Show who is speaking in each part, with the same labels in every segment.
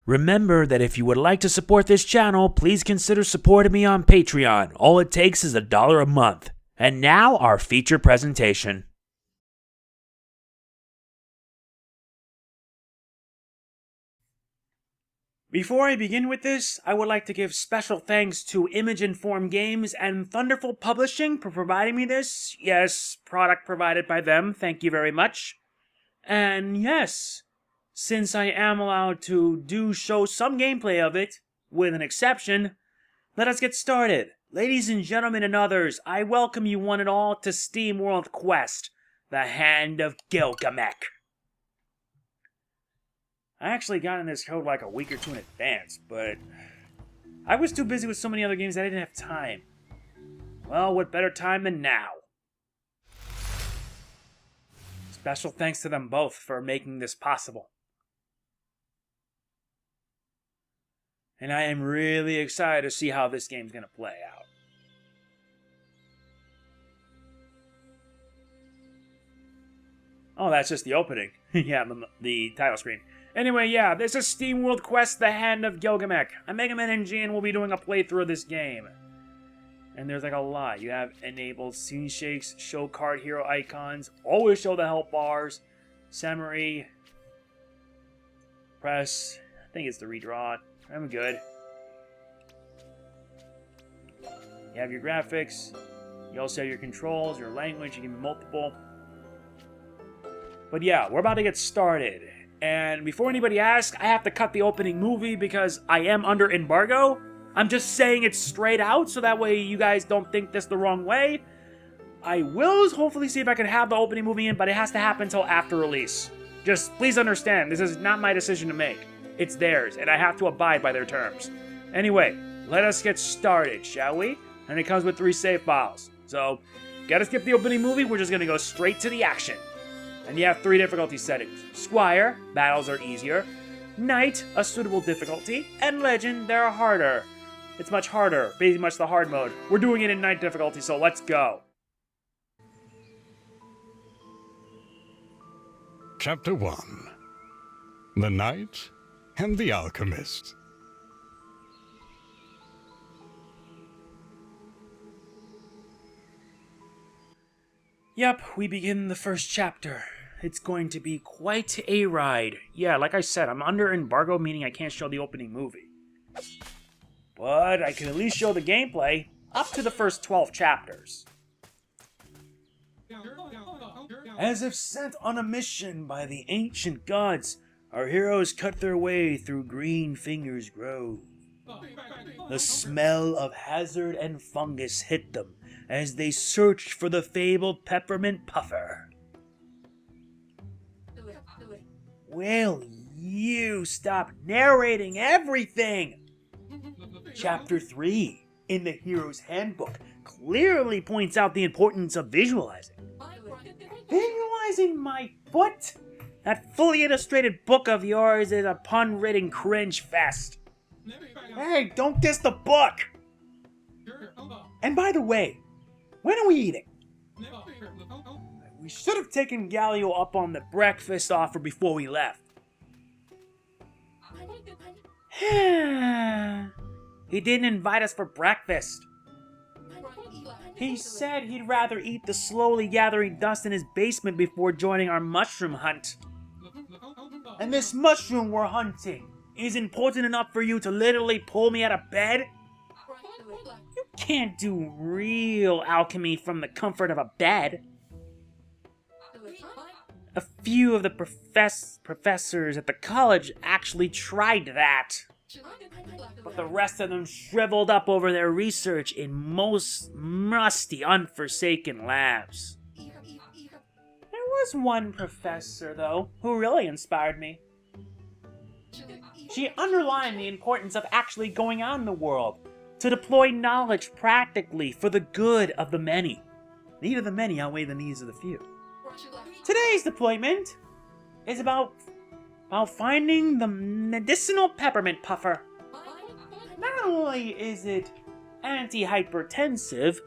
Speaker 1: Remember that if you would like to support this channel, please consider supporting me on Patreon. All it takes is $1 a month. And now, our feature presentation. Before I begin with this, I would like to give special thanks to Image Informed Games and Thunderful Publishing for providing me this. Yes, product provided by them, thank you very much. And yes, since I am allowed to show some gameplay of it, with an exception, let us get started. Ladies and gentlemen and others, I welcome you one and all to Steamworld Quest, the Hand of Gilgamech. I actually got in this code like a week or two in advance, but I was too busy with so many other games that I didn't have time. Well, what better time than now? Special thanks to them both for making this possible. And I am really excited to see how this game's going to play out. Oh, that's just the opening. Yeah, the title screen. Anyway, yeah, this is Steamworld Quest, the Hand of Gilgamech. I'm MegamanNG and we'll be doing a playthrough of this game. And there's like a lot. You have enabled scene shakes, show card hero icons, always show the help bars, summary, press, I think it's the redraw. I'm good. You have your graphics, you also have your controls, your language, you can be multiple. But yeah, we're about to get started. And before anybody asks, I have to cut the opening movie because I am under embargo. I'm just saying it straight out so that way you guys don't think this the wrong way. I will hopefully see if I can have the opening movie in, but it has to happen until after release. Just please understand, this is not my decision to make. It's theirs, and I have to abide by their terms. Anyway, let us get started, shall we? And it comes with 3 save files. So, gotta skip the opening movie, we're just gonna go straight to the action. And you have 3 difficulty settings. Squire, battles are easier. Knight, a suitable difficulty. And Legend, they're harder. It's much harder, pretty much the hard mode. We're doing it in Knight difficulty, so let's go.
Speaker 2: Chapter 1. The Knight and the Alchemist.
Speaker 1: Yep, we begin the first chapter. It's going to be quite a ride. Yeah, like I said, I'm under embargo, meaning I can't show the opening movie. But I can at least show the gameplay up to the first 12 chapters. As if sent on a mission by the ancient gods, our heroes cut their way through Green Fingers Grove. The smell of hazard and fungus hit them as they searched for the fabled peppermint puffer. Will you stop narrating everything? Chapter 3 in the Hero's Handbook clearly points out the importance of visualizing. Visualizing my foot? That fully illustrated book of yours is a pun-ridden cringe fest. Hey, don't diss the book! And by the way, when are we eating? We should have taken Galio up on the breakfast offer before we left. He didn't invite us for breakfast. He said he'd rather eat the slowly gathering dust in his basement before joining our mushroom hunt. And this mushroom we're hunting is important enough for you to literally pull me out of bed? You can't do real alchemy from the comfort of a bed. A few of the professors at the college actually tried that. But the rest of them shriveled up over their research in most musty, unforsaken labs. There was one professor, though, who really inspired me. She underlined the importance of actually going out in the world, to deploy knowledge practically for the good of the many. The need of the many outweigh the needs of the few. Today's deployment is about finding the medicinal peppermint puffer. Not only is it anti-hypertensive,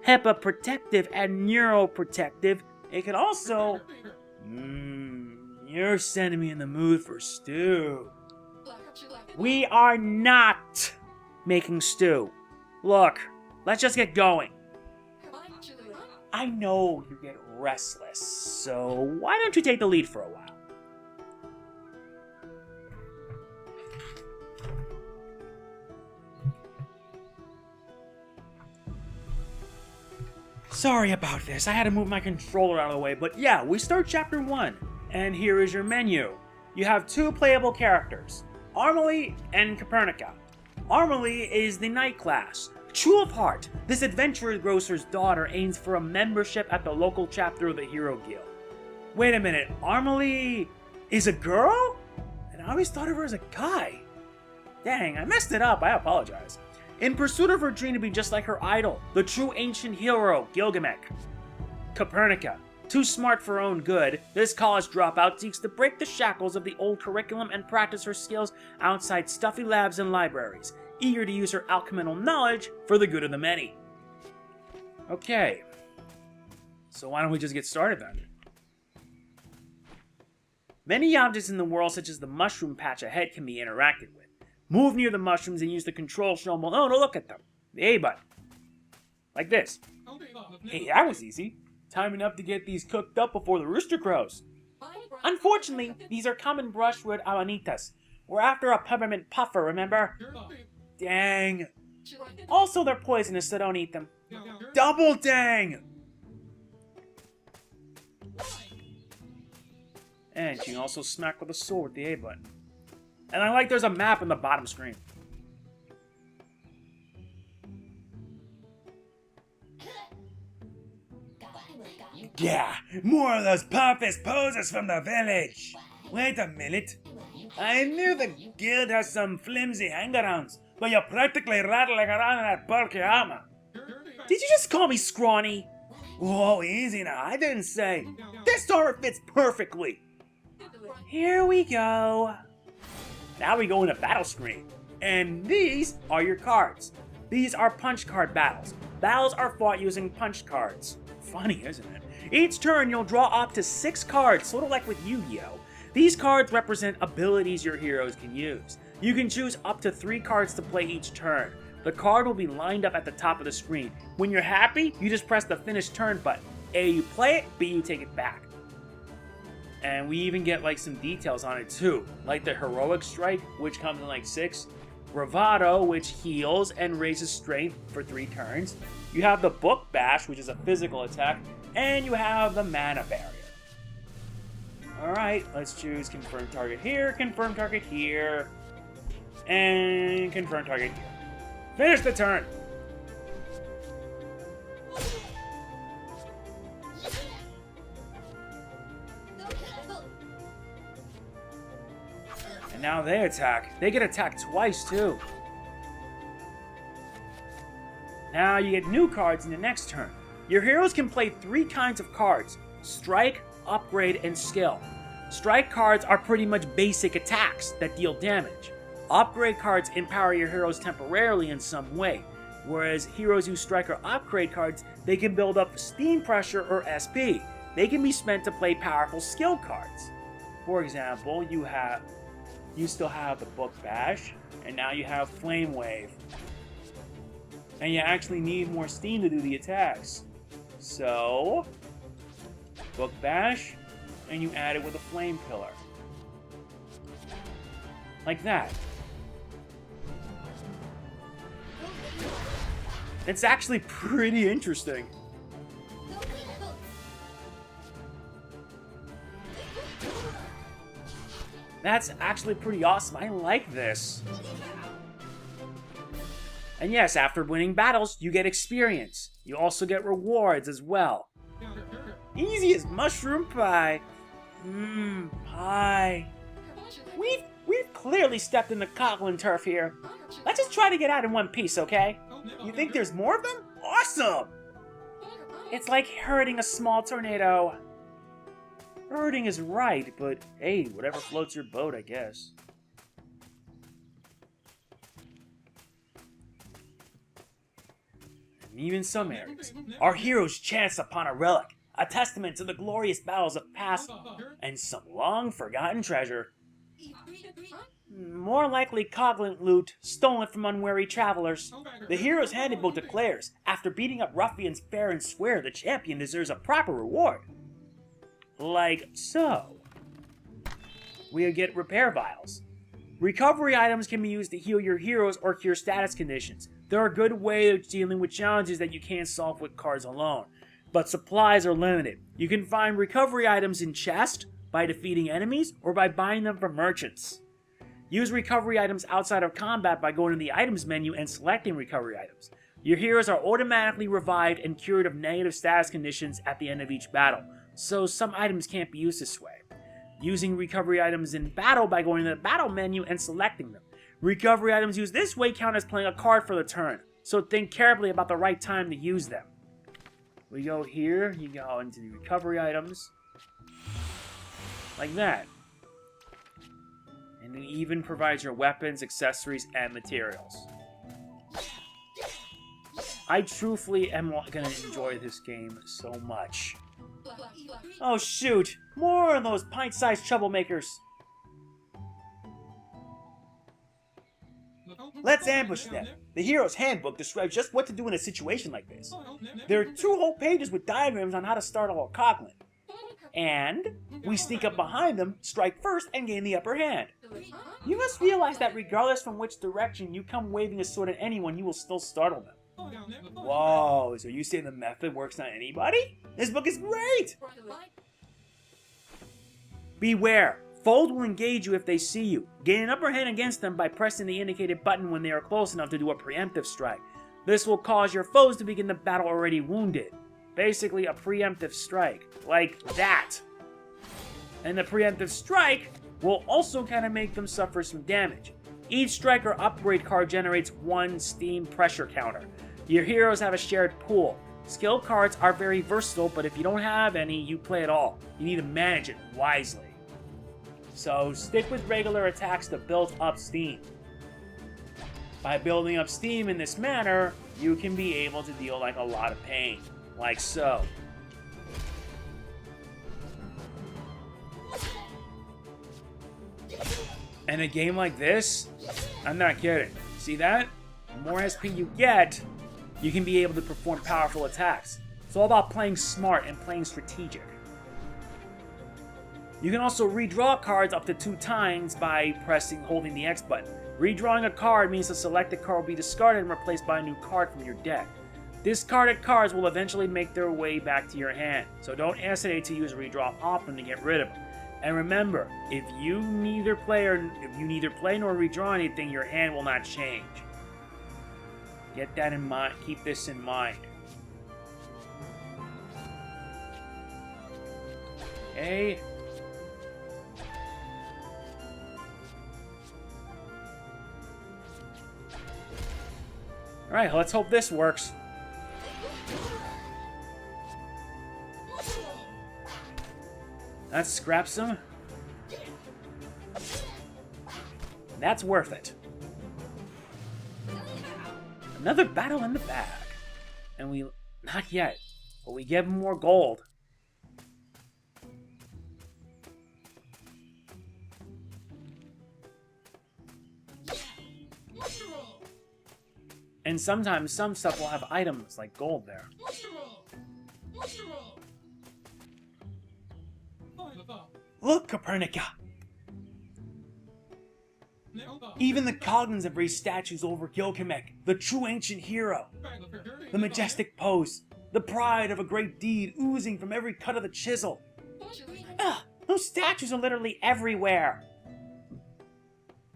Speaker 1: HEPA protective, and neuroprotective, it can also... You're sending me in the mood for stew. We are not making stew. Look, let's just get going. I know you get restless, so why don't you take the lead for a while? Sorry about this, I had to move my controller out of the way, but yeah, we start chapter 1, and here is your menu. You have 2 playable characters, Armely and Copernica. Armely is the knight class. True of heart, this adventurous grocer's daughter aims for a membership at the local chapter of the Hero Guild. Wait a minute, Armely is a girl? And I always thought of her as a guy. Dang, I messed it up, I apologize. In pursuit of her dream to be just like her idol, the true ancient hero, Gilgamech. Copernica. Too smart for her own good, this college dropout seeks to break the shackles of the old curriculum and practice her skills outside stuffy labs and libraries, eager to use her alchemical knowledge for the good of the many. Okay, so why don't we just get started then? Many objects in the world, such as the mushroom patch ahead, can be interacted with. Move near the mushrooms and use the control shown below to look at them. The A button. Like this. Hey, that was easy. Time enough to get these cooked up before the rooster crows. Unfortunately, these are common brushwood amanitas. We're after a peppermint puffer, remember? Dang. Also, they're poisonous, so don't eat them. Double dang! And you can also smack with a sword with the A button. And I like there's a map in the bottom screen. Yeah, more of those pompous poses from the village. Wait a minute. I knew the guild has some flimsy hangarounds, but you're practically rattling around in that bulky armor. Did you just call me scrawny? Whoa, easy now, I didn't say. This armor fits perfectly. Here we go. Now we go into battle screen. And these are your cards. These are punch card battles. Battles are fought using punch cards. Funny, isn't it? Each turn, you'll draw up to 6 cards, sort of like with Yu-Gi-Oh! These cards represent abilities your heroes can use. You can choose up to 3 cards to play each turn. The card will be lined up at the top of the screen. When you're happy, you just press the Finish Turn button. A, you play it, B, you take it back. And we even get like some details on it too, like the Heroic Strike, which comes in like 6. Bravado, which heals and raises strength for 3 turns. You have the Book Bash, which is a physical attack. And you have the Mana Barrier. Alright, let's choose Confirm Target here, Confirm Target here, and Confirm Target here. Finish the turn! And now they attack. They get attacked twice, too. Now you get new cards in the next turn. Your heroes can play 3 kinds of cards: Strike, Upgrade, and Skill. Strike cards are pretty much basic attacks that deal damage. Upgrade cards empower your heroes temporarily in some way, whereas heroes use Strike or Upgrade cards, they can build up Steam Pressure or SP. They can be spent to play powerful skill cards. For example, you still have the Book Bash, and now you have Flame Wave. And you actually need more steam to do the attacks. So, Book Bash, and you add it with a Flame Pillar. Like that. It's actually pretty interesting. That's actually pretty awesome. I like this. And yes, after winning battles, you get experience. You also get rewards as well. Easy as mushroom pie. Pie. We've clearly stepped in the Coughlin turf here. Let's just try to get out in one piece, okay? You think there's more of them? Awesome! It's like herding a small tornado. Herding is right, but hey, whatever floats your boat, I guess. And even some areas, our heroes chance upon a relic, a testament to the glorious battles of past and some long-forgotten treasure. More likely coglin loot, stolen from unwary travelers. The hero's handbook declares, after beating up ruffians fair and square, the champion deserves a proper reward. Like so. We get repair vials. Recovery items can be used to heal your heroes or cure status conditions. They're a good way of dealing with challenges that you can't solve with cards alone. But supplies are limited. You can find recovery items in chests, by defeating enemies, or by buying them from merchants. Use recovery items outside of combat by going to the items menu and selecting recovery items. Your heroes are automatically revived and cured of negative status conditions at the end of each battle, so some items can't be used this way. Using recovery items in battle by going to the battle menu and selecting them. Recovery items used this way count as playing a card for the turn, so think carefully about the right time to use them. We go here, you go into the recovery items, like that. And it even provides your weapons, accessories, and materials. I truthfully am going to enjoy this game so much. Oh shoot! More of those pint-sized troublemakers! Let's ambush them. The hero's handbook describes just what to do in a situation like this. There are 2 whole pages with diagrams on how to startle a coglin. And we sneak up behind them, strike first, and gain the upper hand. You must realize that regardless from which direction you come waving a sword at anyone, you will still startle them. Whoa, so you say the method works on anybody? This book is great! Beware. Foes will engage you if they see you. Gain an upper hand against them by pressing the indicated button when they are close enough to do a preemptive strike. This will cause your foes to begin the battle already wounded. Basically a preemptive strike, like that. And the preemptive strike will also kind of make them suffer some damage. Each strike or upgrade card generates 1 steam pressure counter. Your heroes have a shared pool. Skill cards are very versatile, but if you don't have any, you play it all. You need to manage it wisely. So stick with regular attacks to build up steam. By building up steam in this manner, you can be able to deal like a lot of pain. Like so. In a game like this, I'm not kidding. See that? The more SP you get, you can be able to perform powerful attacks. It's all about playing smart and playing strategic. You can also redraw cards up to 2 times by holding the X button. Redrawing a card means the selected card will be discarded and replaced by a new card from your deck. Discarded cards will eventually make their way back to your hand, so don't hesitate to use redraw often to get rid of them. And remember, if you neither play nor redraw anything, your hand will not change. Get that in mind. Keep this in mind. Okay. Alright, let's hope this works. That scraps him. That's worth it. Another battle in the bag. And we... not yet. But we get more gold. And sometimes some stuff will have items like gold there. Look, Copernica! Even the coglins have raised statues over Gilgamech, the true ancient hero. The majestic pose, the pride of a great deed oozing from every cut of the chisel. Ugh, those statues are literally everywhere.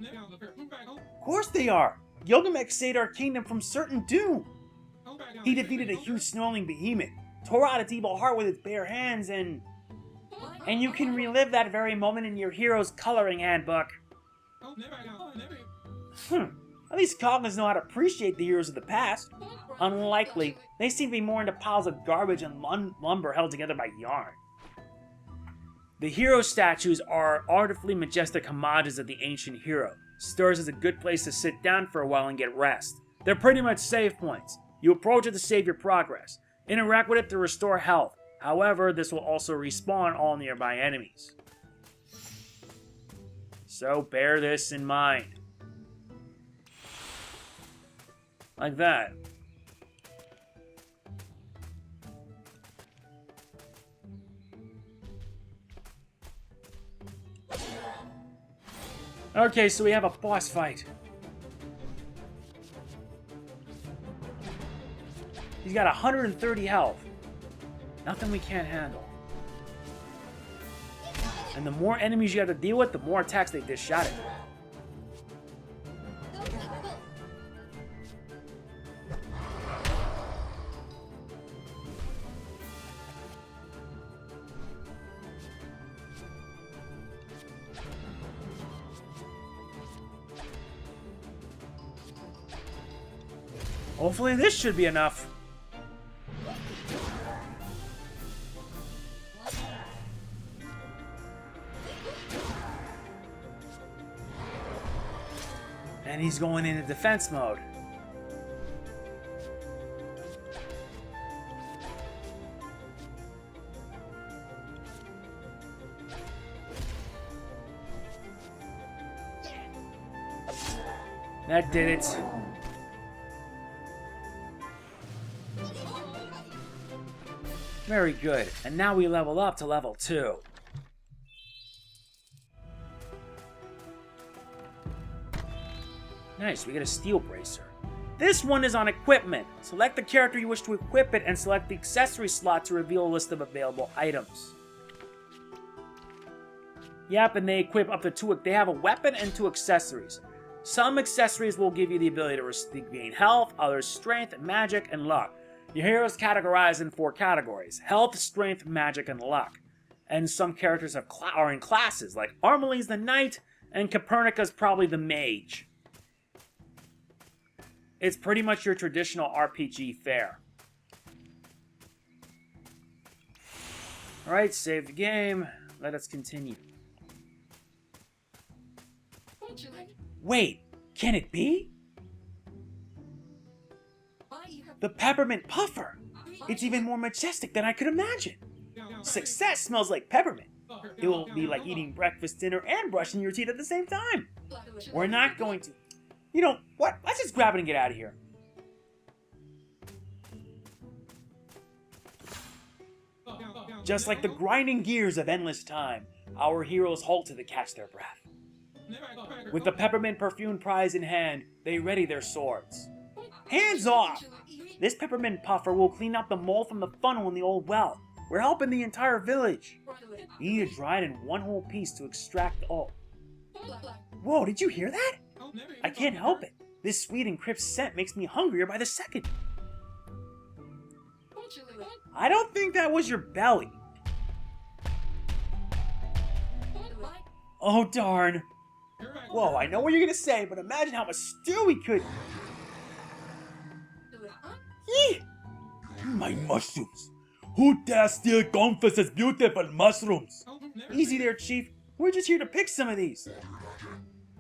Speaker 1: Of course they are. Gilgamech saved our kingdom from certain doom. He defeated a huge snarling behemoth, tore out its evil heart with its bare hands, and you can relive that very moment in your hero's coloring handbook. At least coglins know how to appreciate the heroes of the past. Unlikely, they seem to be more into piles of garbage and lumber held together by yarn. The hero statues are artfully majestic homages of the ancient hero. Stores is a good place to sit down for a while and get rest. They're pretty much save points. You approach it to save your progress. Interact with it to restore health. However, this will also respawn all nearby enemies. So bear this in mind. Like that. Okay, so we have a boss fight. He's got 130 health. Nothing we can't handle. And the more enemies you have to deal with, the more attacks they dish out at you. Hopefully this should be enough. And he's going into defense mode. That did it. Very good. And now we level up to level 2. Nice, we get a steel bracer. This one is on equipment. Select the character you wish to equip it and select the accessory slot to reveal a list of available items. Yep, and they equip up to 2. They have a weapon and 2 accessories. Some accessories will give you the ability to gain health, others strength, magic, and luck. Your hero is categorized in 4 categories: health, strength, magic, and luck. And some characters are in classes, like Armeli's the knight, and Copernica's probably the mage. It's pretty much your traditional RPG fare. Alright, save the game. Let us continue. Wait, can it be? The peppermint puffer! It's even more majestic than I could imagine. Success smells like peppermint. It will be like eating breakfast, dinner, and brushing your teeth at the same time. We're not going to... You know what? Let's just grab it and get out of here. Just like the grinding gears of endless time, our heroes halted to catch their breath. With the peppermint perfume prize in hand, they ready their swords. Hands off! This peppermint puffer will clean up the mold from the funnel in the old well. We're helping the entire village. You need to dry it in one whole piece to extract all. Whoa, did you hear that? I can't help it. This sweet and crisp scent makes me hungrier by the second. I don't think that was your belly. Oh, darn. Whoa, I know what you're gonna say, but imagine how much stew we could... Eee! My mushrooms. Who dare steal Gonfus's beautiful mushrooms? Easy there, Chief. We're just here to pick some of these.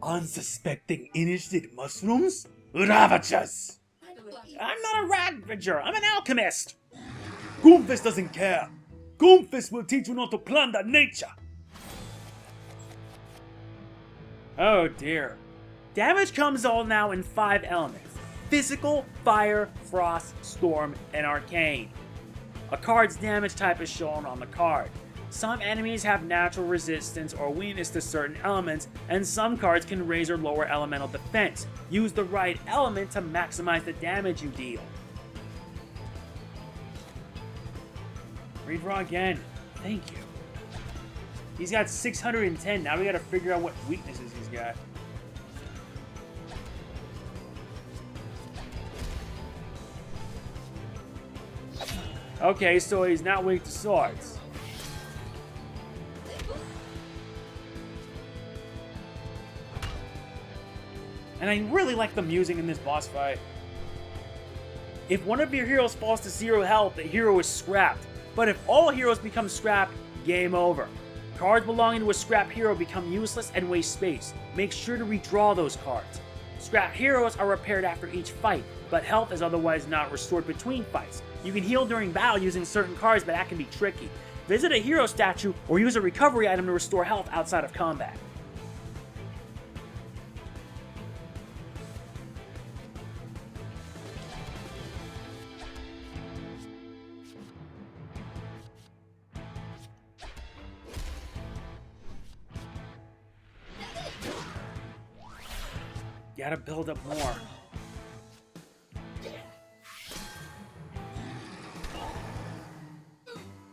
Speaker 1: Unsuspecting innocent mushrooms? Ravagers! I'm not a ravager, I'm an alchemist! Goomfist doesn't care. Goomfist will teach you not to plunder nature. Oh dear. Damage comes all now in 5 elements: physical, fire, frost, storm, and arcane. A card's damage type is shown on the card. Some enemies have natural resistance or weakness to certain elements, and some cards can raise or lower elemental defense. Use the right element to maximize the damage you deal. Redraw again. Thank you. He's got 610. Now we gotta figure out what weaknesses he's got. Okay, so he's not weak to swords. And I really like the music in this boss fight. If one of your heroes falls to 0 health, the hero is scrapped. But if all heroes become scrapped, game over. Cards belonging to a scrap hero become useless and waste space. Make sure to redraw those cards. Scrap heroes are repaired after each fight, but health is otherwise not restored between fights. You can heal during battle using certain cards, but that can be tricky. Visit a hero statue or use a recovery item to restore health outside of combat. Gotta build up more.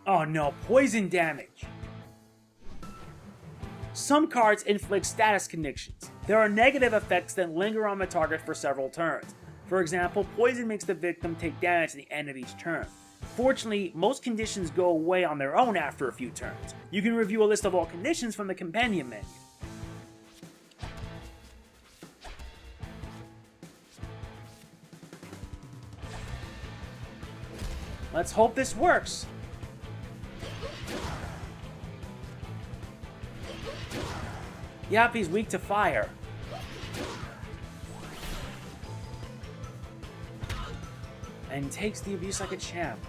Speaker 1: Oh no, poison damage. Some cards inflict status conditions. There are negative effects that linger on the target for several turns. For example, poison makes the victim take damage at the end of each turn. Fortunately, most conditions go away on their own after a few turns. You can review a list of all conditions from the companion menu. Let's hope this works. Yep, he's weak to fire. And takes the abuse like a champ.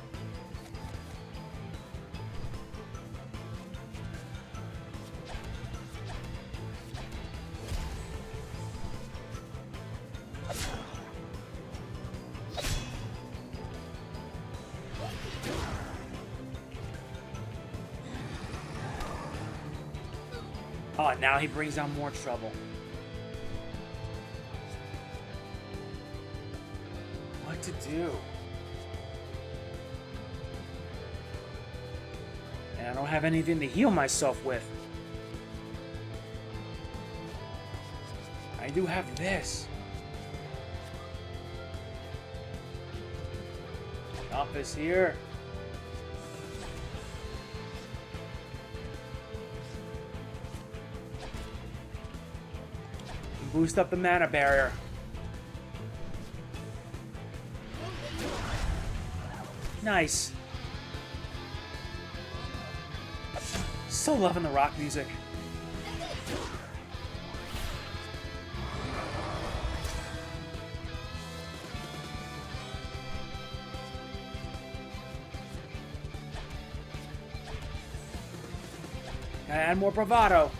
Speaker 1: Oh, now he brings on more trouble. What to do? And I don't have anything to heal myself with. I do have this. Compass here. Boost up the mana barrier. Nice. So loving the rock music. Gotta add more bravado.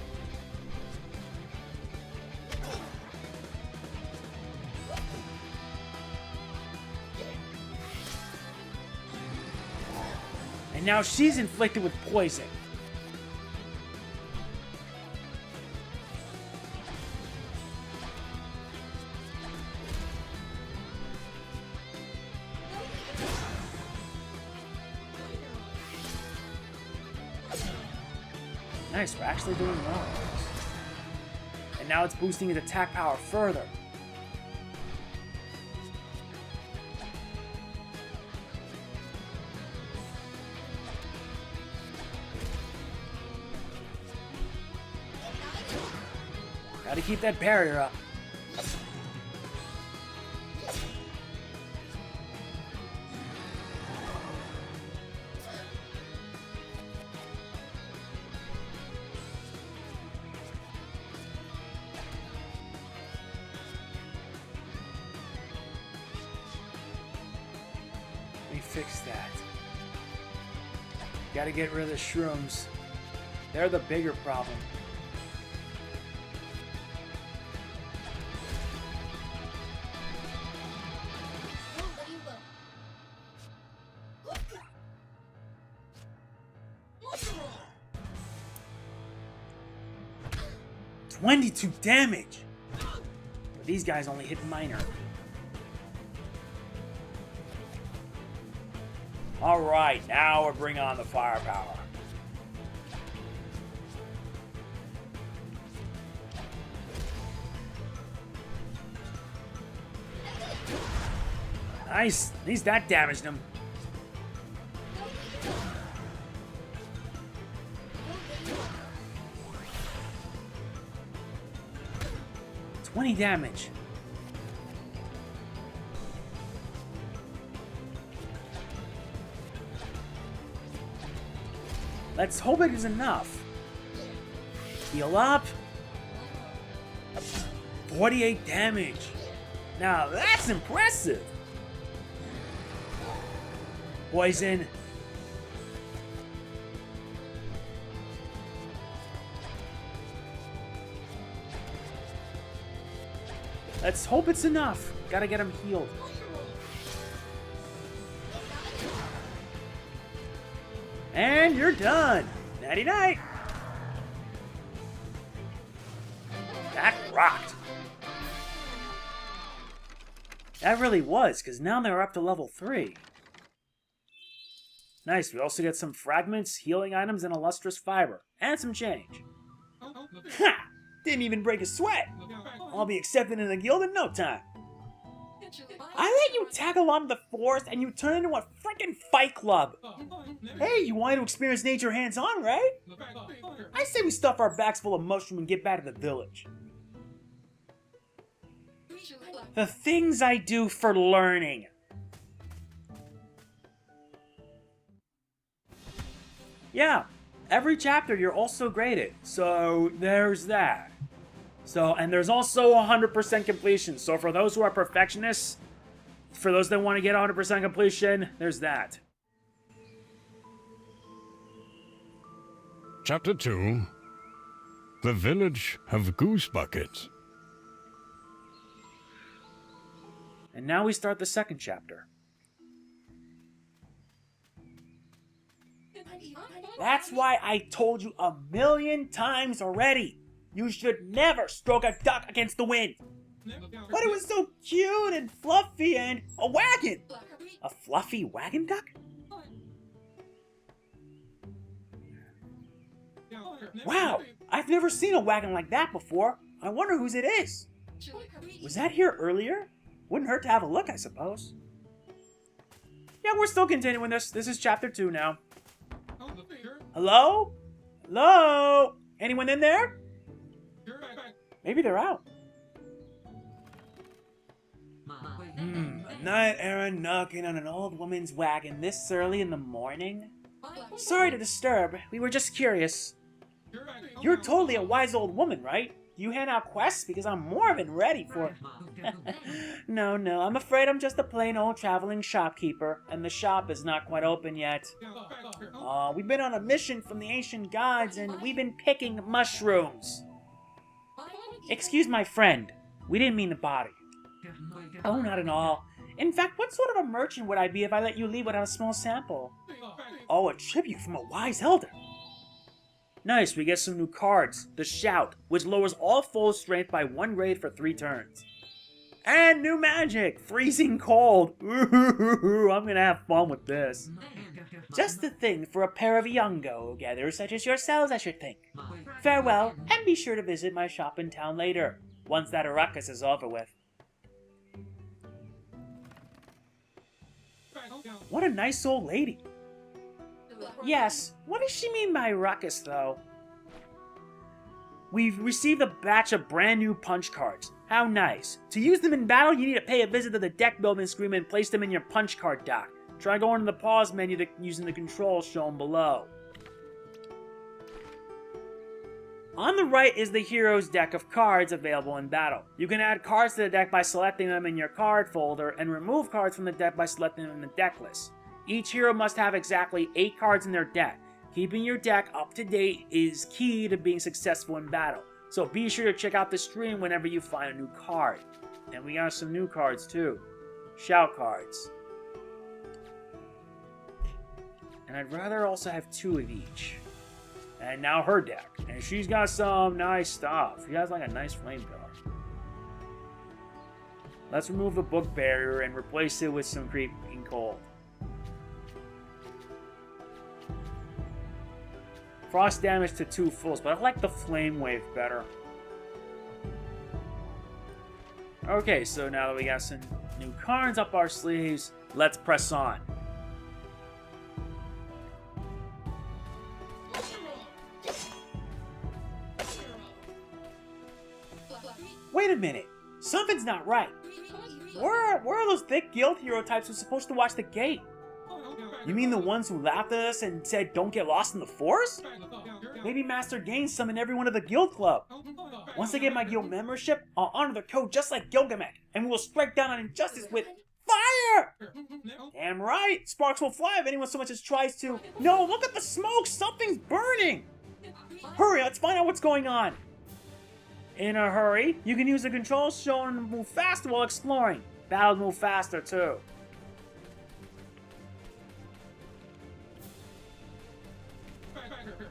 Speaker 1: And now she's inflicted with poison. Nice, we're actually doing well. And now it's boosting his attack power further. Gotta keep that barrier up. Let me fix that. Gotta get rid of the shrooms. They're the bigger problem. $22 damage! But these guys only hit minor. Alright, now we're bringing on the firepower. Nice! At least that damaged him. $20 damage. Let's hope it is enough. Heal up. 48 damage. Now that's impressive. Poison. Let's hope it's enough. Gotta get him healed. And you're done. Nighty-night. That rocked. That really was, because now they're up to level 3. Nice, we also get some fragments, healing items, and a lustrous fiber. And some change. Ha! Didn't even break a sweat! I'll be accepted in the guild in no time. I let you tag along to the forest and you turn into a freaking fight club. Hey, you wanted to experience nature hands-on, right? I say we stuff our backs full of mushroom and get back to the village. The things I do for learning. Yeah, every chapter you're also graded, so there's that. And there's also 100% completion, so for those who are perfectionists, for those that want to get 100% completion, there's that.
Speaker 2: Chapter 2. The Village of Goosebucket.
Speaker 1: And now we start the second chapter. That's why I told you a million times already. You should never stroke a duck against the wind. But it was so cute and fluffy and a wagon. A fluffy wagon duck? Wow, I've never seen a wagon like that before. I wonder whose it is. Was that here earlier? Wouldn't hurt to have a look, I suppose. Yeah, we're still continuing this. This is chapter 2 now. Hello? Hello? Anyone in there? Maybe they're out. A night errand knocking on an old woman's wagon this early in the morning? Sorry to disturb. We were just curious. You're totally a wise old woman, right? You hand out quests because I'm more than ready for it. No, I'm afraid I'm just a plain old traveling shopkeeper, and the shop is not quite open yet. We've been on a mission from the ancient gods, and we've been picking mushrooms. Excuse my friend. We didn't mean to bother you. Oh, not at all. In fact, what sort of a merchant would I be if I let you leave without a small sample? Oh, a tribute from a wise elder. Nice, we get some new cards. The Shout, which lowers all foe strength by 1 grade for 3 turns. And new magic, Freezing Cold. Ooh, I'm gonna have fun with this. Just the thing for a pair of young go-getters such as yourselves, I should think. Farewell, and be sure to visit my shop in town later, once that ruckus is over with. What a nice old lady. Yes, what does she mean by ruckus, though? We've received a batch of brand new punch cards. How nice. To use them in battle, you need to pay a visit to the deck building screen and place them in your punch card dock. Try going to the pause menu using the controls shown below. On the right is the hero's deck of cards available in battle. You can add cards to the deck by selecting them in your card folder, and remove cards from the deck by selecting them in the deck list. Each hero must have exactly 8 cards in their deck. Keeping your deck up to date is key to being successful in battle, so be sure to check out the stream whenever you find a new card. And we got some new cards too. Shout cards. And I'd rather also have 2 of each. And now her deck. And she's got some nice stuff. She has like a nice flamethrower. Let's remove the book barrier and replace it with some creeping cold. Frost damage to 2 fulls, but I like the flame wave better. Okay, so now that we got some new cards up our sleeves, let's press on. Wait a minute, something's not right. Where are those thick guild hero types who's supposed to watch the gate? You mean the ones who laughed at us and said don't get lost in the forest? Maybe Master Gaines summoned everyone to the guild club. Once I get my guild membership, I'll honor the code just like Gilgamech, and we will strike down on injustice with fire! Damn right, sparks will fly if anyone so much as tries to. No, look at the smoke, something's burning! Hurry, let's find out what's going on. In a hurry, you can use the controls shown to move faster while exploring. Battles move faster too.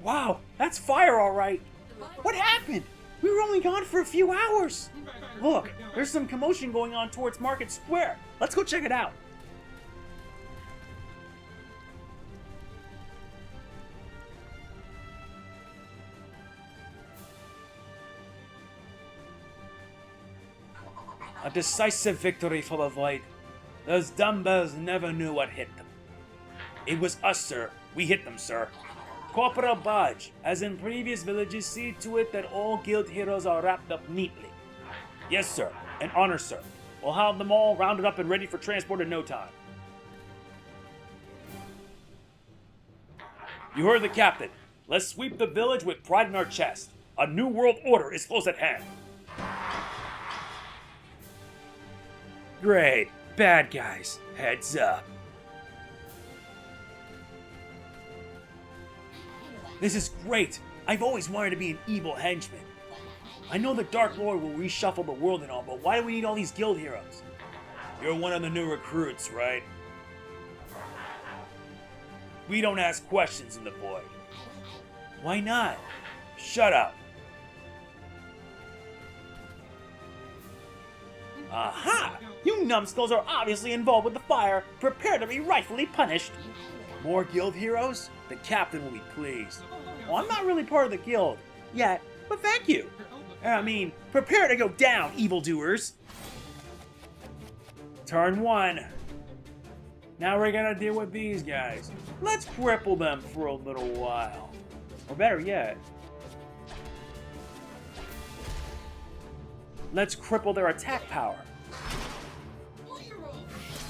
Speaker 1: Wow, that's fire alright! What happened? We were only gone for a few hours! Look, there's some commotion going on towards Market Square. Let's go check it out. A decisive victory for the Void. Those dumbbells never knew what hit them. It was us, sir. We hit them, sir. Corporal Budge, as in previous villages, see to it that all guild heroes are wrapped up neatly. Yes, sir. An honor, sir. We'll have them all rounded up and ready for transport in no time. You heard the captain. Let's sweep the village with pride in our chest. A new world order is close at hand. Great. Bad guys. Heads up. This is great! I've always wanted to be an evil henchman. I know the Dark Lord will reshuffle the world and all, but why do we need all these guild heroes? You're one of the new recruits, right? We don't ask questions in the Void. Why not? Shut up! Aha! You numbskulls are obviously involved with the fire. Prepare to be rightfully punished. More guild heroes? The captain will be pleased. Well, I'm not really part of the guild yet, but thank you. I mean, prepare to go down, evildoers. Turn 1. Now we're gonna deal with these guys. Let's cripple them for a little while. Or better yet, let's cripple their attack power.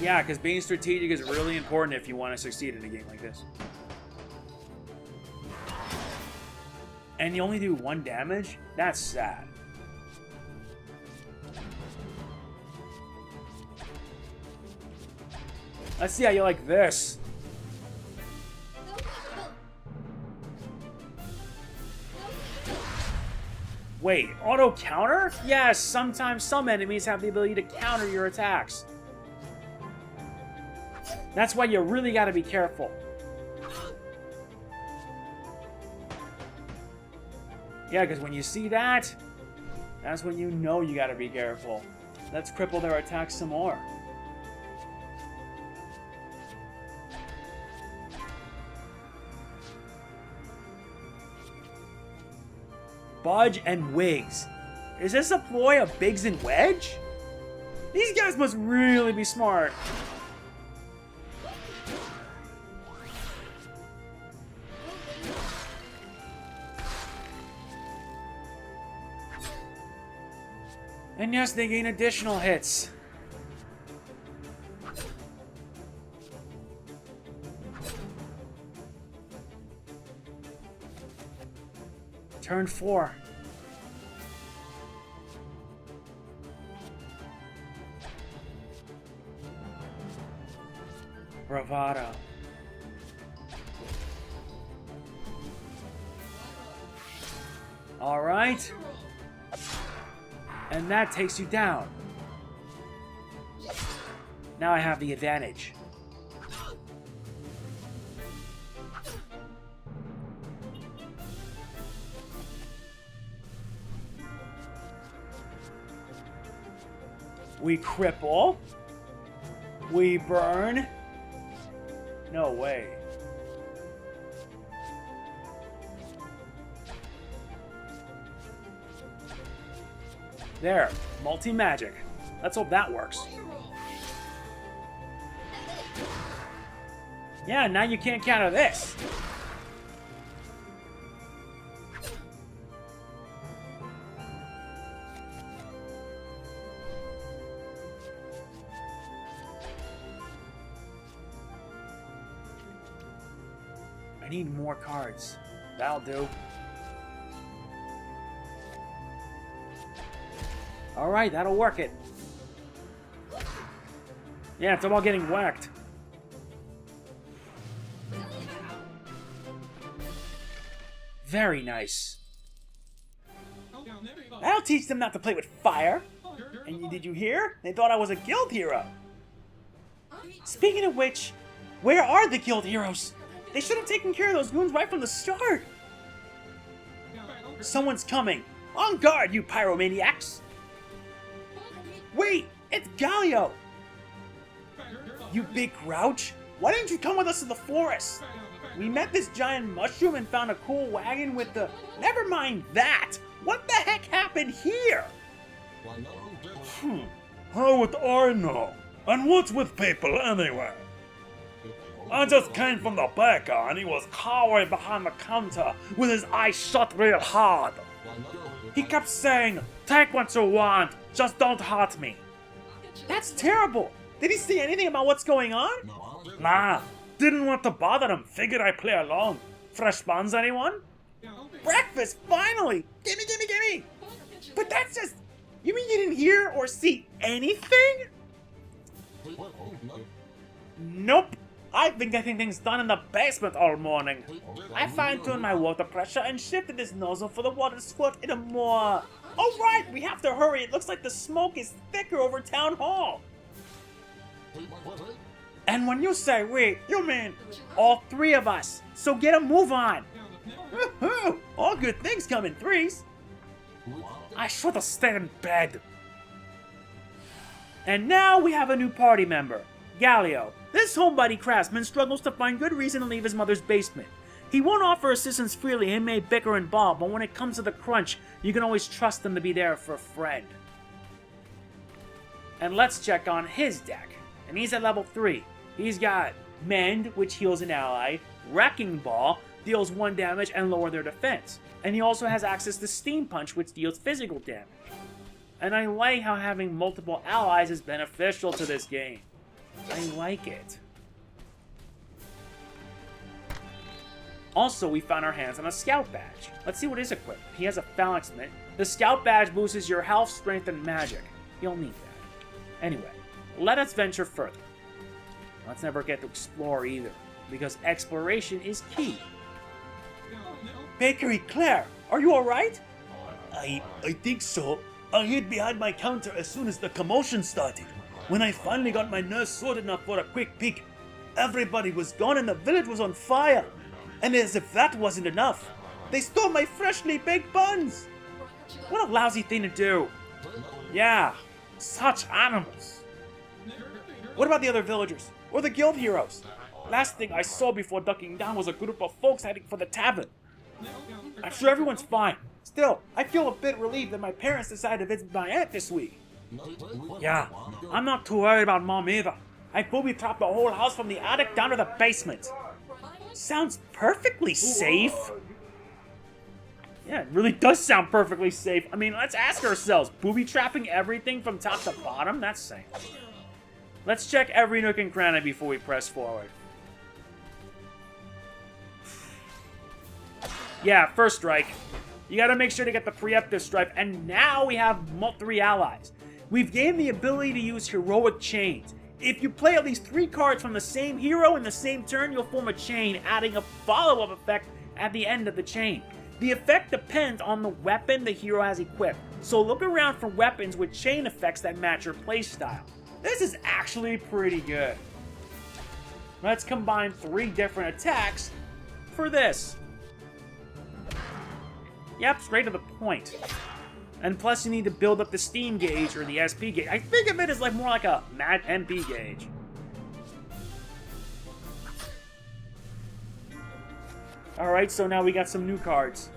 Speaker 1: Yeah, because being strategic is really important if you want to succeed in a game like this. And you only do 1 damage? That's sad. Let's see how you like this. Wait, auto counter? Yes, sometimes some enemies have the ability to counter your attacks. That's why you really gotta be careful. Yeah, because when you see that, that's when you know you gotta be careful. Let's cripple their attacks some more. Budge and Wigs. Is this a ploy of Biggs and Wedge? These guys must really be smart. And yes, they gain additional hits. Turn 4. Bravado. All right. And that takes you down. Now I have the advantage. We cripple. We burn. No way. There, multi-magic. Let's hope that works. Yeah, now you can't counter this. I need more cards. That'll do. Alright, that'll work it. Yeah, it's about getting whacked. Very nice. That'll teach them not to play with fire. And did you hear? They thought I was a guild hero. Speaking of which, where are the guild heroes? They should have taken care of those goons right from the start. Someone's coming. On guard, you pyromaniacs! Wait, it's Galio! You big grouch! Why didn't you come with us to the forest? We met this giant mushroom and found a cool wagon with the... Never mind that! What the heck happened here?
Speaker 3: How would I know? And what's with people anyway? I just came from the baker and he was cowering behind the counter with his eyes shut real hard.
Speaker 1: He kept saying, "Take what you want, just don't hurt me." That's terrible! Did he say anything about what's going on?
Speaker 3: Nah, didn't want to bother him, figured I'd play along. Fresh buns, anyone?
Speaker 1: Breakfast, finally! Gimme, gimme, gimme! But that's just... You mean you didn't hear or see anything? Nope. I've been getting things done in the basement all morning. I fine-tuned my water pressure and shifted this nozzle for the water to squirt in a more... Oh right, we have to hurry. It looks like the smoke is thicker over Town Hall. And when you say we, you mean all three of us. So get a move on. Woohoo! All good things come in threes.
Speaker 3: I should have stayed in bed.
Speaker 1: And now we have a new party member, Galio. This homebody craftsman struggles to find good reason to leave his mother's basement. He won't offer assistance freely and may bicker and bawl, but when it comes to the crunch, you can always trust him to be there for a friend. And let's check on his deck. And he's at level 3. He's got Mend, which heals an ally, Wrecking Ball, deals 1 damage and lower their defense. And he also has access to Steam Punch, which deals physical damage. And I like how having multiple allies is beneficial to this game. I like it. Also, we found our hands on a Scout Badge. Let's see what is equipped. He has a Phalanx Mitt. The Scout Badge boosts your health, strength, and magic. You'll need that. Anyway, let us venture further. Let's never get to explore either, because exploration is key. Bakery Claire, are you alright?
Speaker 3: I think so. I hid behind my counter as soon as the commotion started. When I finally got my nerves sorted enough for a quick peek, everybody was gone and the village was on fire. And as if that wasn't enough,
Speaker 1: They stole my freshly baked buns! What a lousy thing to do. Yeah, such animals. What about the other villagers? Or the guild heroes? Last thing I saw before ducking down was a group of folks heading for the tavern. I'm sure everyone's fine. Still, I feel a bit relieved that my parents decided to visit my aunt this week. Yeah, I'm not too worried about Mom either. I booby-trapped the whole house from the attic down to the basement. Sounds perfectly safe. Yeah, it really does sound perfectly safe. I mean, let's ask ourselves, booby-trapping everything from top to bottom? That's safe. Let's check every nook and cranny before we press forward. Yeah, first strike. You gotta make sure to get the preemptive strike, and now we have 3 allies. We've gained the ability to use heroic chains. If you play at least 3 cards from the same hero in the same turn, you'll form a chain, adding a follow-up effect at the end of the chain. The effect depends on the weapon the hero has equipped, so look around for weapons with chain effects that match your playstyle. This is actually pretty good. Let's combine 3 different attacks for this. Yep, straight to the point. And plus you need to build up the Steam gauge or the SP gauge. I think of it as more like a Mad MP gauge. Alright, so now we got some new cards.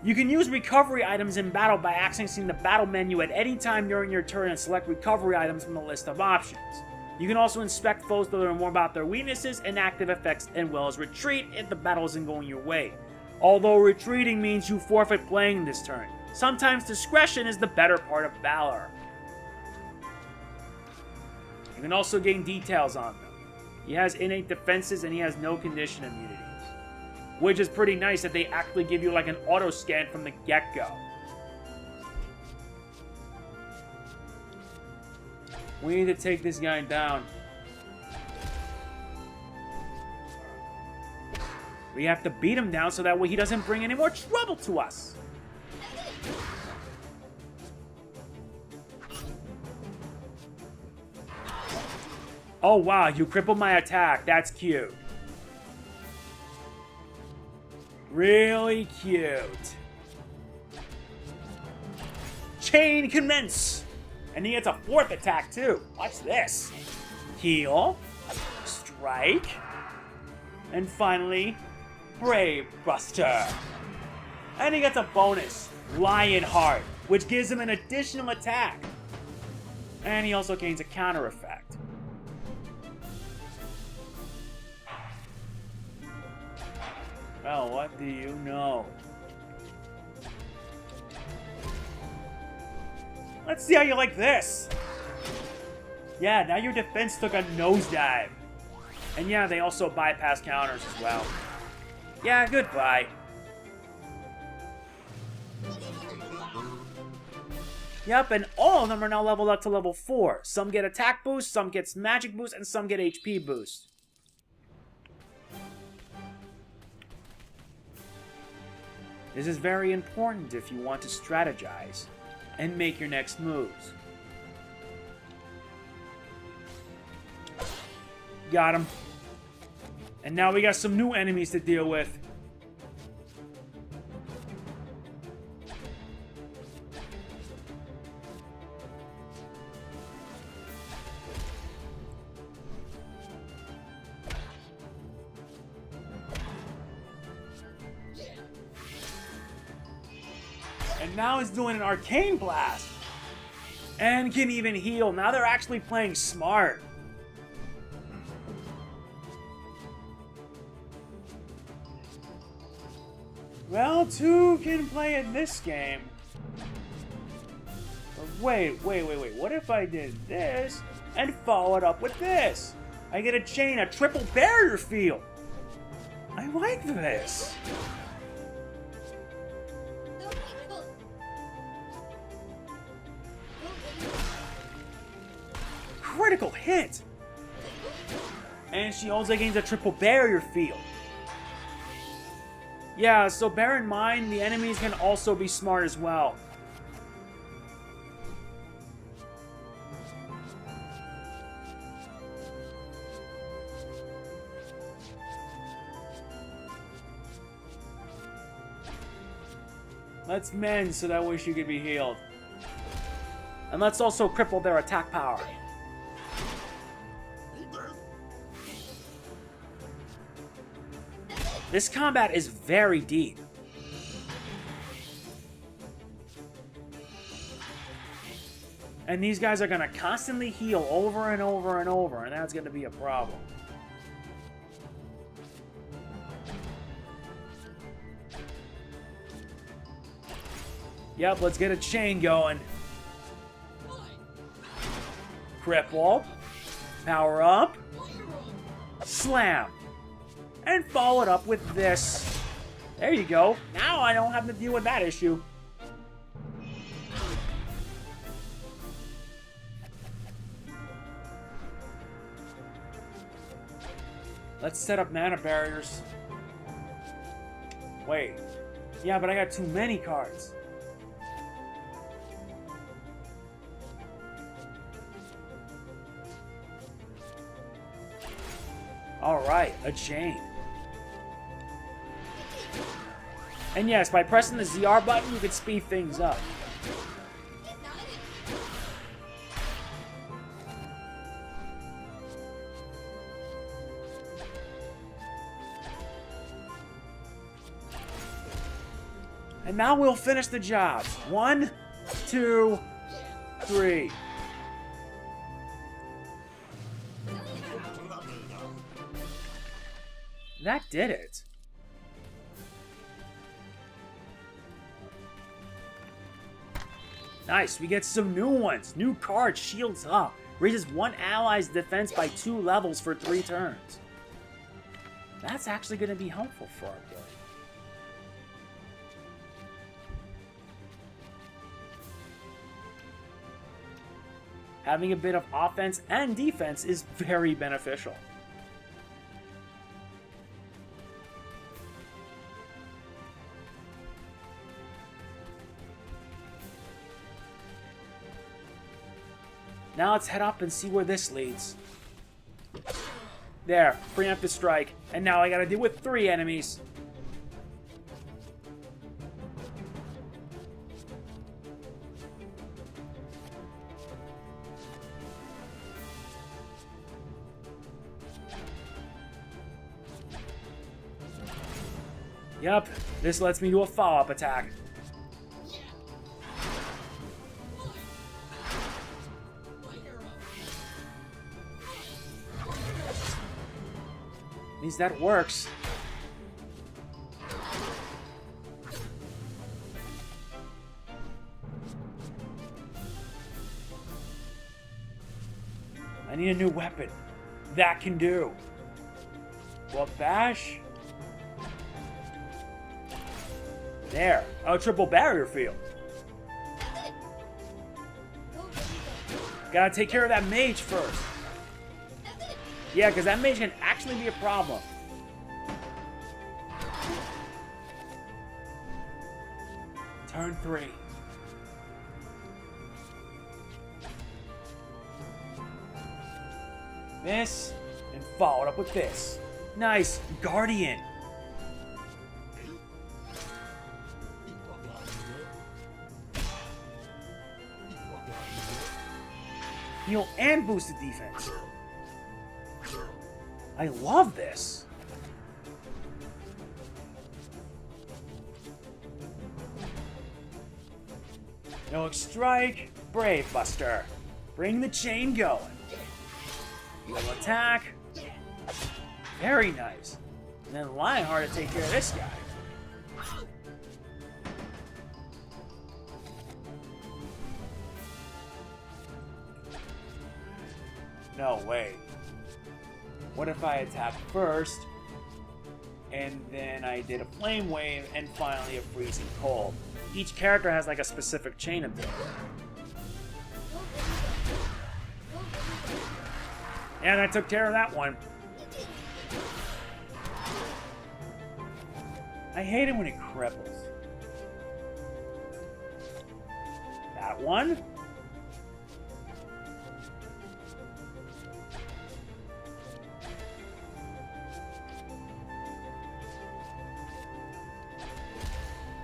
Speaker 1: You can use recovery items in battle by accessing the battle menu at any time during your turn and select recovery items from the list of options. You can also inspect foes to learn more about their weaknesses and active effects, as well as retreat if the battle isn't going your way. Although retreating means you forfeit playing this turn. Sometimes discretion is the better part of valor. You can also gain details on them. He has innate defenses and he has no condition immunities. Which is pretty nice that they actually give you like an auto scan from the get-go. We need to take this guy down. We have to beat him down so that way he doesn't bring any more trouble to us. Oh wow, you crippled my attack. That's cute. Really cute. chain commence. And he gets a fourth attack too. Watch this. Heal, strike, and finally, Brave Buster. And he gets a bonus, Lionheart, which gives him an additional attack. And he also gains a counter effect. Well, what do you know? Let's see how you like this. Yeah, now your defense took a nosedive. And yeah, they also bypass counters as well. Yeah, goodbye. Yep, and all of them are now leveled up to level 4. Some get attack boost, some gets magic boost, and some get HP boost. This is very important if you want to strategize and make your next moves. Got him. And now we got some new enemies to deal with. And now he's doing an arcane blast. And can even heal. Now they're actually playing smart. Well, two can play in this game. But wait. What if I did this and follow it up with this? I get a chain, a triple barrier field. I like this. Critical hit. And she also gains a triple barrier field. Yeah, so bear in mind, the enemies can also be smart as well. Let's mend so that way she could be healed. And let's also cripple their attack power. This combat is very deep. And these guys are going to constantly heal over and over and over, and that's going to be a problem. Yep, let's get a chain going. Cripple. Power up. Slam. And follow it up with this. There you go. Now I don't have to deal with that issue. Let's set up mana barriers. Wait. Yeah, but I got too many cards. Alright, a chain. And yes, by pressing the ZR button, you can speed things up. And now we'll finish the job. 1, 2, 3. That did it. Nice, we get some new ones. New card, Shields Up. Raises one ally's defense by 2 levels for 3 turns. That's actually going to be helpful for our build. Having a bit of offense and defense is very beneficial. Now let's head up and see where this leads. There, preemptive strike. And now I gotta deal with 3 enemies. Yep, this lets me do a follow-up attack. At least that works. I need a new weapon. That can do. Well, bash. There. Oh, triple barrier field. Gotta take care of that mage first. Yeah, because that mage can actually be a problem. Turn 3. This, and followed up with this. Nice. Guardian. Heal and boosted defense. I love this. No strike, Brave Buster. Bring the chain going. Heal attack. Very nice. And then Lionheart to take care of this guy. No, wait. What if I attack first, and then I did a Flame Wave, and finally a Freezing Cold? Each character has like a specific chain ability. And I took care of that one. I hate it when it cripples. That one.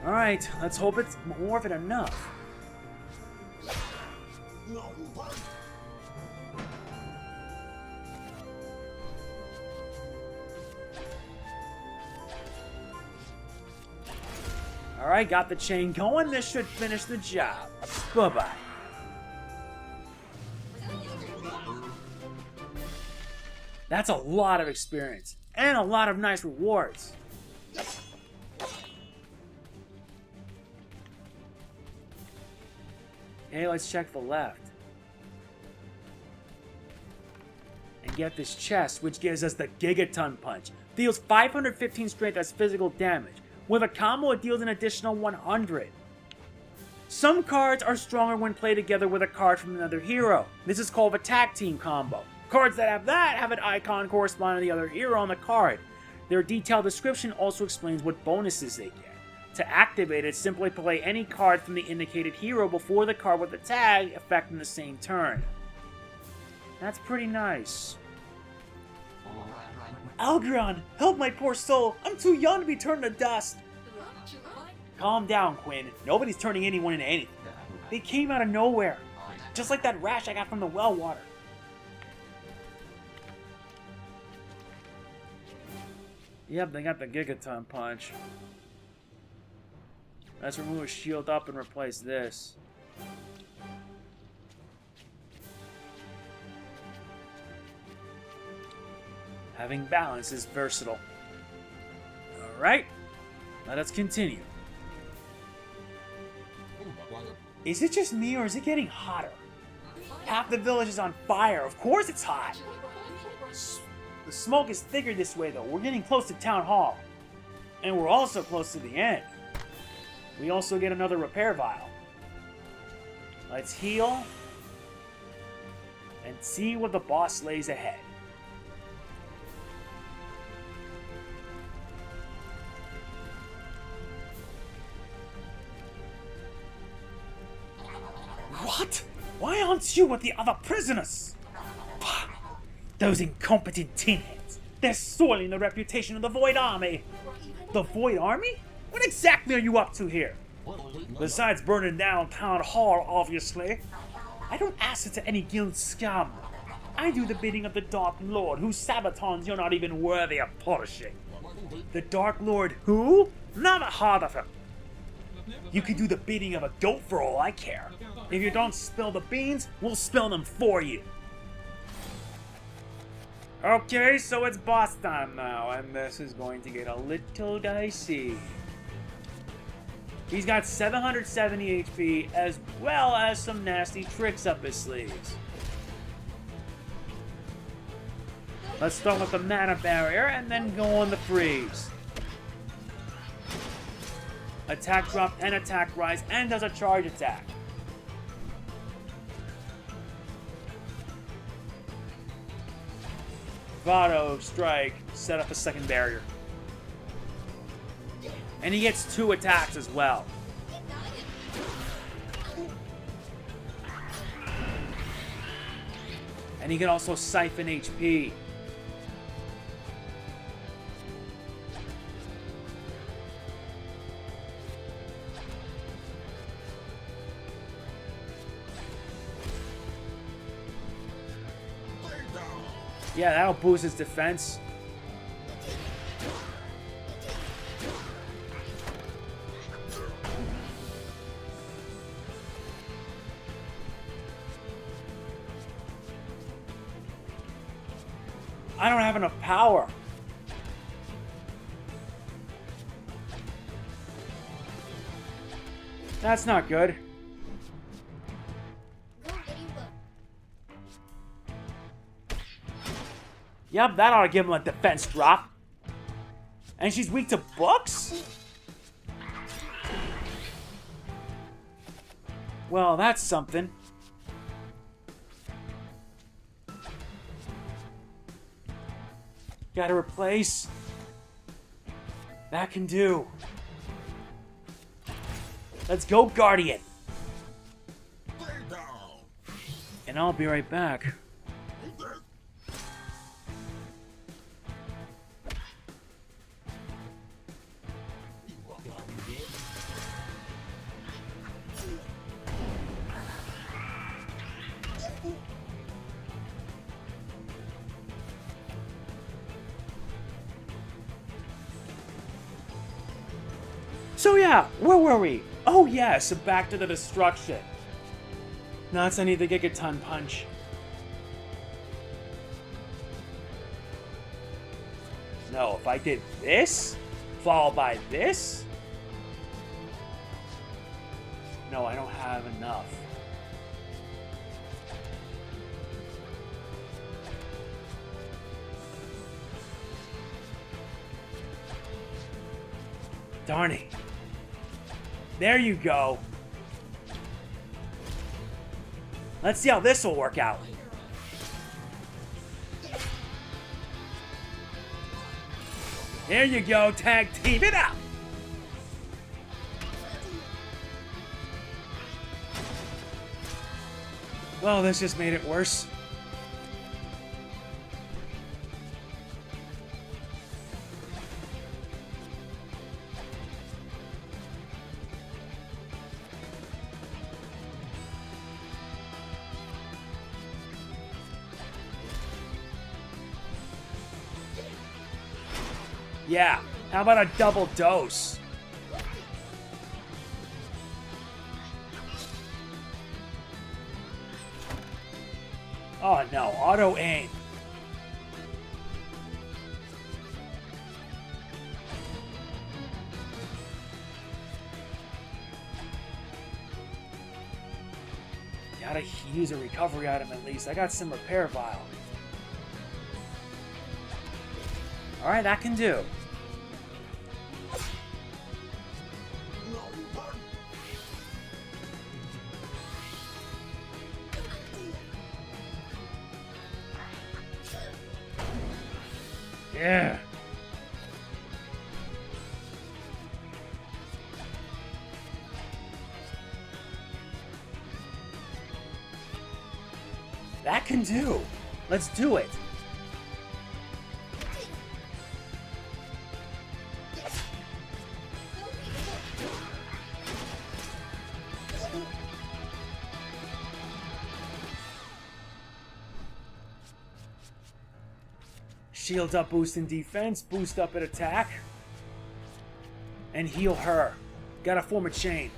Speaker 1: Alright, let's hope it's more of it enough. Alright, got the chain going. This should finish the job. Bye-bye. That's a lot of experience. And a lot of nice rewards. Okay, let's check the left. And get this chest, which gives us the Gigaton Punch. Deals 515 strength as physical damage. With a combo, it deals an additional 100. Some cards are stronger when played together with a card from another hero. This is called a tag team combo. Cards that have that have an icon corresponding to the other hero on the card. Their detailed description also explains what bonuses they get. To activate it, simply play any card from the indicated hero before the card with the tag, affecting the same turn. That's pretty nice.
Speaker 3: Algrion, help my poor soul. I'm too young to be turned to dust.
Speaker 1: Calm down, Quinn. Nobody's turning anyone into anything. They came out of nowhere. Just like that rash I got from the well water. Yep, they got the Gigaton Punch. Let's remove a shield up and replace this. Having balance is versatile. Alright, let us continue. Is it just me or is it getting hotter? Half the village is on fire. Of course it's hot. The smoke is thicker this way though. We're getting close to Town Hall. And we're also close to the end. We also get another repair vial. Let's heal. And see what the boss lays ahead. What? Why aren't you with the other prisoners? Those incompetent tinheads. They're soiling the reputation of the Void Army. The Void Army? What exactly are you up to here? Besides burning down Town Hall, obviously. I don't answer to any guild scum. I do the bidding of the Dark Lord, whose sabatons you're not even worthy of polishing. The Dark Lord who? Never heard of him. You can do the bidding of a goat for all I care. If you don't spill the beans, we'll spill them for you. Okay, so it's boss time now, and this is going to get a little dicey. He's got 770 HP, as well as some nasty tricks up his sleeves. Let's start with the mana barrier, and then go on the freeze. Attack drop and attack rise, and does a charge attack. Vado, strike, set up a second barrier. And he gets 2 attacks as well. And he can also siphon HP. Yeah, that'll boost his defense. I don't have enough power. That's not good. Yep, that ought to give him a defense drop. And she's weak to books? Well, that's something. Gotta replace. That can do. Let's go, Guardian. And I'll be right back. So yeah, where were we? Oh yes, back to the destruction. Nuts, I need the Gigaton Punch. No, if I did this, followed by this... No, I don't have enough. Darn it. There you go. Let's see how this will work out. There you go, tag team it up. Well, this just made it worse. Yeah, how about a double dose? Oh no, auto aim. Gotta use a recovery item at least. I got some repair vial. Alright, that can do. Yeah. That can do. Let's do it. Shield up, boost in defense, boost up in attack. And heal her. Gotta form a chain.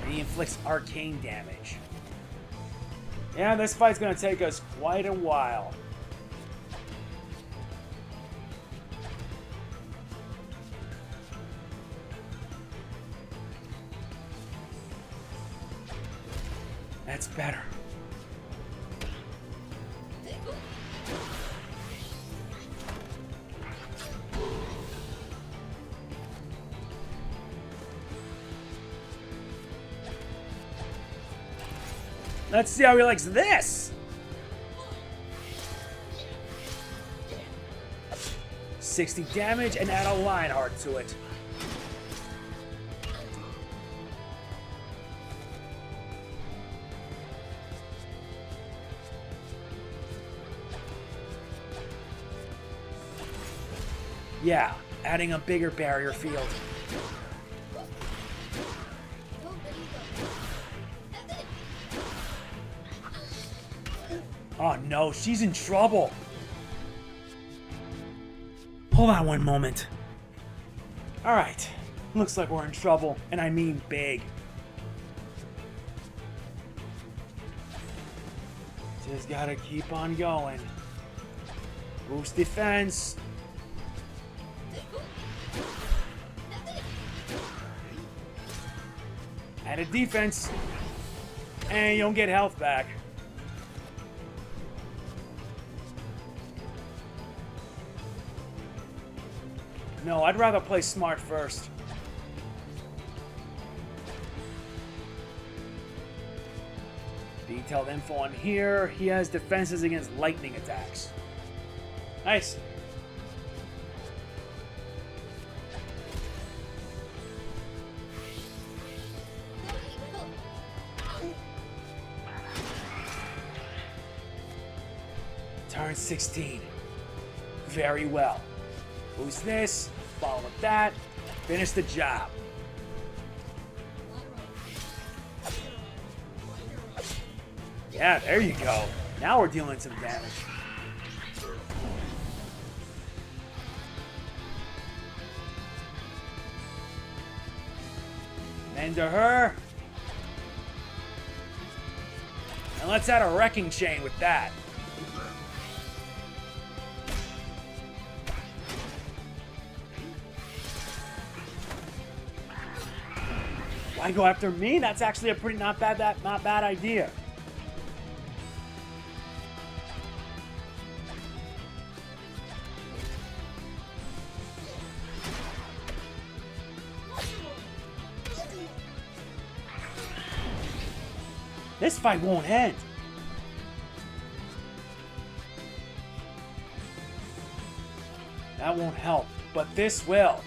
Speaker 1: He inflicts arcane damage. Yeah, this fight's gonna take us quite a while. That's better. Let's see how he likes this. 60 damage and add a Lionheart to it. Yeah, adding a bigger barrier field. Oh no, she's in trouble. Hold on one moment. Alright, looks like we're in trouble, and I mean big. Just gotta keep on going. Boost defense. Add a defense. And you don't get health back. No, I'd rather play smart first. Detailed info on here. He has defenses against lightning attacks. Nice. Turn 16. Very well. Boost this, follow with that, finish the job. Yeah, there you go. Now we're dealing some damage. And to her. And let's add a wrecking chain with that. Why go after me? That's actually a pretty not bad idea. This fight won't end. That won't help, but this will.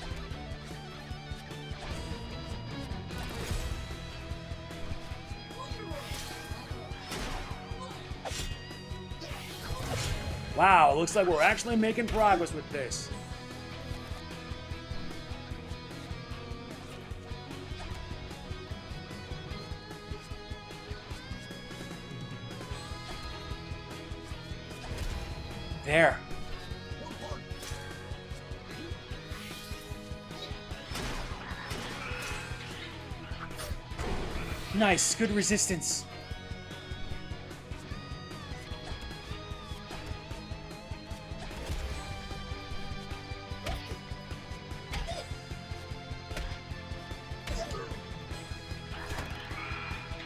Speaker 1: Wow, looks like we're actually making progress with this. There. Nice, good resistance.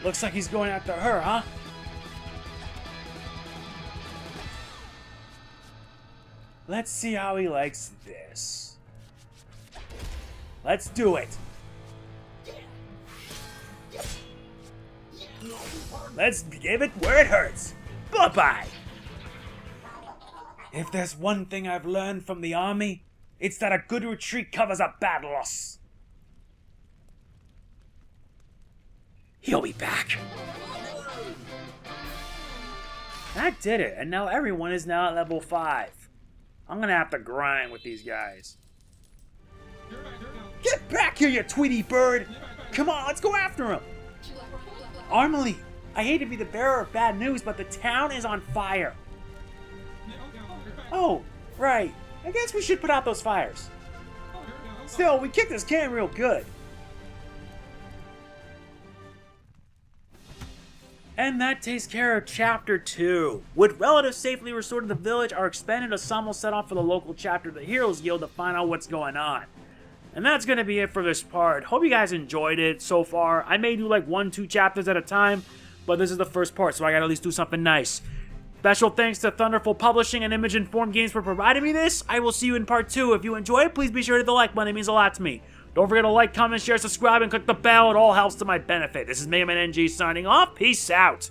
Speaker 1: Looks like he's going after her, huh? Let's see how he likes this. Let's do it. Let's give it where it hurts. Bye-bye. If there's one thing I've learned from the army, it's that a good retreat covers a bad loss. He'll be back. That did it, and now everyone is now at level 5. I'm gonna have to grind with these guys.
Speaker 4: You're not
Speaker 3: Get back here, you Tweety bird! Come on, let's go after him! Armely, I hate to be the bearer of bad news, but the town is on fire. Oh, right. I guess we should put out those fires. Still, we kicked this can real good.
Speaker 1: And that takes care of Chapter 2. With relatives safely restored to the village, our expanded ensemble set off for the local chapter of the Heroes Guild to find out what's going on. And that's going to be it for this part. Hope you guys enjoyed it so far. I may do like 1-2 chapters at a time, but this is the first part, so I gotta at least do something nice. Special thanks to Thunderful Publishing and Image Informed Games for providing me this. I will see you in part 2. If you enjoy it, please be sure to hit the like button. It means a lot to me. Don't forget to like, comment, share, subscribe, and click the bell. It all helps to my benefit. This is MegamanNG signing off. Peace out.